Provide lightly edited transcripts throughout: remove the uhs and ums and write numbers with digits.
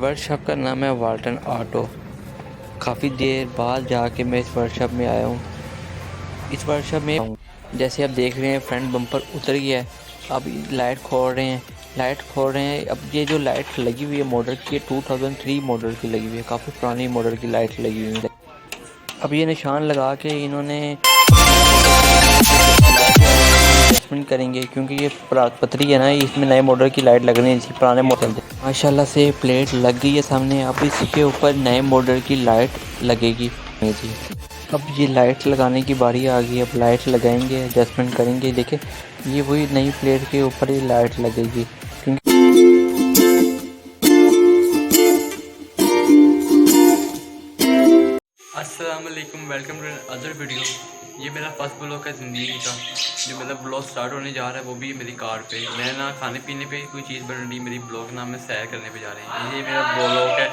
Workshop का नाम है वाल्टन ऑटो। काफ़ी देर बाद जाके मैं इस वर्कशॉप में आया हूँ। इस वर्कशॉप में जैसे आप देख रहे हैं फ्रंट बम्पर उतर गया है। अब लाइट खोल रहे हैं। अब ये जो लाइट लगी हुई है मॉडल की 2003 मॉडल की लगी हुई है, काफ़ी पुरानी मॉडल की लाइट लगी हुई है। अब ये निशान लगा के इन्होंने एडजस्टमेंट करेंगे क्योंकि ये पतरी है ना, इसमें नए मॉडल की लाइट लगनी थी, पुराने मॉडल माशाल्लाह से प्लेट लग गई है सामने। अब इसके ऊपर नए मॉडल की लाइट लगेगी जी। अब ये लाइट लगाने की बारी आ गई। अब लाइट लगाएंगे, एडजस्टमेंट करेंगे। देखें ये वही नई प्लेट के ऊपर ही लाइट लगेगी क्योंकि अस्सलाम वालेकुम, वेलकम टू अदर वीडियो। ये मेरा फर्स्ट ब्लॉग है ज़िंदगी का, जो मेरा ब्लॉग स्टार्ट होने जा रहा है वो भी मेरी कार पे। मैं ना खाने पीने पे कोई चीज़ बन रही, मेरी ब्लॉग ना मैं सैर करने पे जा रहे हैं। ये मेरा ब्लॉग है।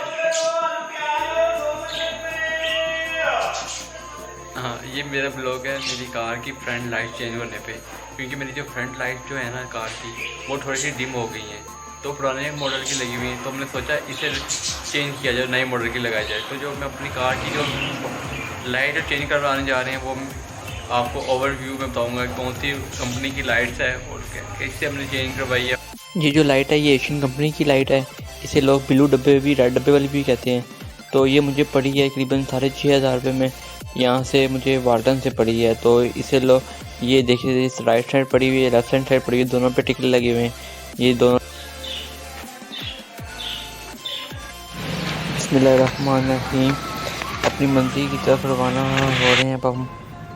हाँ, ये मेरा ब्लॉग है मेरी कार की फ्रंट लाइट चेंज होने पे, क्योंकि मेरी जो फ्रंट लाइट जो है ना कार की, वो थोड़ी सी डिम हो गई हैं, तो पुराने मॉडल की लगी हुई है। तो हमने सोचा इसे चेंज किया जाए, नए मॉडल की लगाई जाए। तो जो मैं अपनी कार की जो लाइट चेंज करवाने जा रहे हैं वो आपको ओवरव्यू में बताऊंगा कौन सी कंपनी की लाइट्स है और कैसे हमने चेंज करवाई है। ये जो लाइट है ये एशियन कंपनी की लाइट है। इसे लोग ब्लू डब्बे भी, रेड डब्बे वाली भी कहते हैं। तो ये मुझे पड़ी है करीबन 6,500 रुपये में। यहाँ से मुझे वाल्टन से पड़ी है। तो इसे लोग ये देखिए, इस राइट साइड पड़ी हुई है, लेफ्ट साइड पड़ी हुई है, दोनों पे टिकट लगे हुए हैं। ये दोनों बिस्मिल्लाहिर्रहमानिर्रहीम अपनी मंजिल की तरफ रवाना हो रहे हैं। अब हम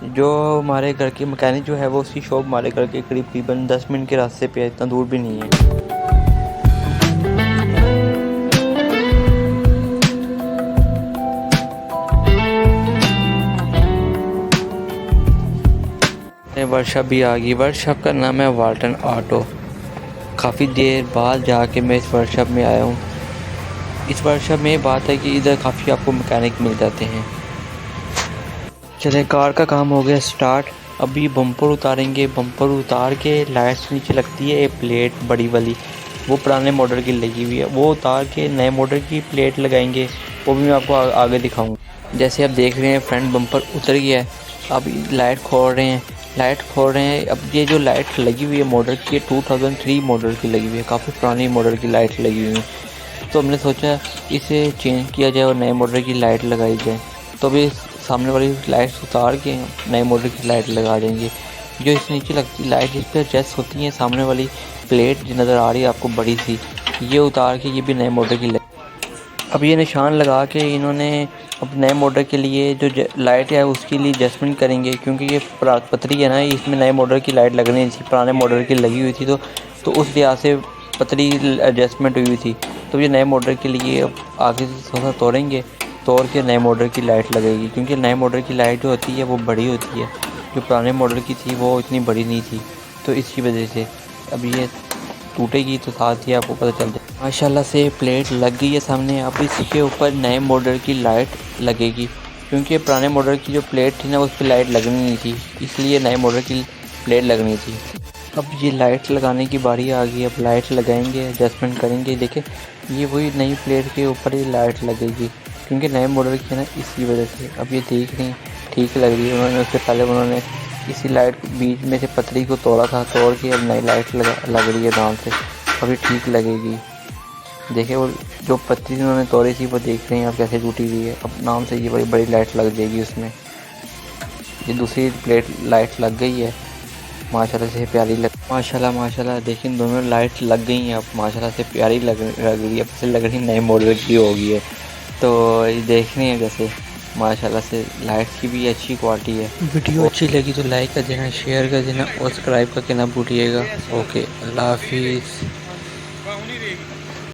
जो हमारे घर के मैकेनिक जो है वो उसी शॉप हमारे घर के करीबन 10 मिनट के रास्ते पे है, इतना दूर भी नहीं है। वर्कशॉप भी आ गई। वर्कशॉप का नाम है वाल्टन ऑटो। काफ़ी देर बाद जाके मैं इस वर्कशॉप में आया हूँ। इस वर्कशॉप में बात है कि इधर काफ़ी आपको मैकेनिक मिल जाते हैं। चले कार का काम हो गया स्टार्ट। अभी बम्पर उतारेंगे। बम्पर उतार के लाइट्स नीचे लगती है एक प्लेट बड़ी वाली, वो पुराने मॉडल की लगी हुई है। वो उतार के नए मॉडल की प्लेट लगाएंगे, वो भी मैं आपको आगे दिखाऊंगा। जैसे आप देख रहे हैं फ्रंट बम्पर उतर गया है। अब लाइट खोल रहे हैं। अब ये जो लाइट लगी हुई है मॉडल की 2003 मॉडल की लगी हुई है, काफ़ी पुरानी मॉडल की लाइट लगी हुई है। तो हमने सोचा इसे चेंज किया जाए और नए मॉडल की लाइट लगाई जाए। तो अभी सामने वाली लाइट्स उतार के नए मॉडल की लाइट लगा देंगे। जो इस नीचे लगती लाइट जिस पर एडजस्ट होती है, सामने वाली प्लेट जो नज़र आ रही है आपको बड़ी सी, ये उतार के ये भी नए मॉडल की अब ये निशान लगा के इन्होंने अब नए मॉडल के लिए जो लाइट है उसके लिए एडजस्टमेंट करेंगे क्योंकि ये पतरी है ना, इसमें नए मॉडल की लाइट लगनी थी, पुराने मॉडल की लगी हुई थी। तो उस लिहाज से पतरी एडजस्टमेंट हुई थी। तो ये नए मॉडल के लिए अब आगे से थोड़ा तोड़ के नए मॉडल की लाइट लगेगी क्योंकि नए मॉडल की लाइट जो होती है वो बड़ी होती है, जो पुराने मॉडल की थी वो इतनी बड़ी नहीं थी। तो इसकी वजह से अब ये टूटेगी तो साथ ही आपको पता चल जाए। माशाल्लाह से प्लेट लग गई है सामने। अब इसके ऊपर नए मॉडल की लाइट लगेगी क्योंकि पुराने मॉडल की जो प्लेट थी ना उस पर लाइट लगनी नहीं थी, इसलिए नए मॉडल की प्लेट लगनी थी। अब ये लाइट लगाने की बारी आ गई। अब लाइट लगाएंगे, एडजस्टमेंट करेंगे। देखें ये वही नई प्लेट के ऊपर ही लाइट लगेगी क्योंकि नए मॉडल की है ना, इसी वजह से। अब ये देख रही हैं ठीक लग रही है। उन्होंने उससे पहले उन्होंने इसी लाइट बीच में से पतरी को तोड़ा था, तोड़ के अब नई लाइट लग रही है दाम से। अभी ठीक लगेगी। देखे वो जो पतरी उन्होंने तोड़ी थी वो देख रहे हैं अब कैसे टूटी हुई है। अब नाम से ये बड़ी बड़ी लाइट लग जाएगी उसमें। ये दूसरी प्लेट लाइट लग गई है, माशाल्लाह से प्यारी माशाल्लाह देखिए दोनों लाइट लग गई हैं। अब माशाल्लाह से प्यारी लग रही है। अब से लग रही नए मॉडल की होगी है। तो ये देख रहे हैं जैसे माशाल्लाह से लाइट की भी अच्छी क्वालिटी है। वीडियो अच्छी लगी तो लाइक कर देना, शेयर कर देना और सब्सक्राइब करके ना भूलिएगा। ओके, अल्लाह हाफिज़।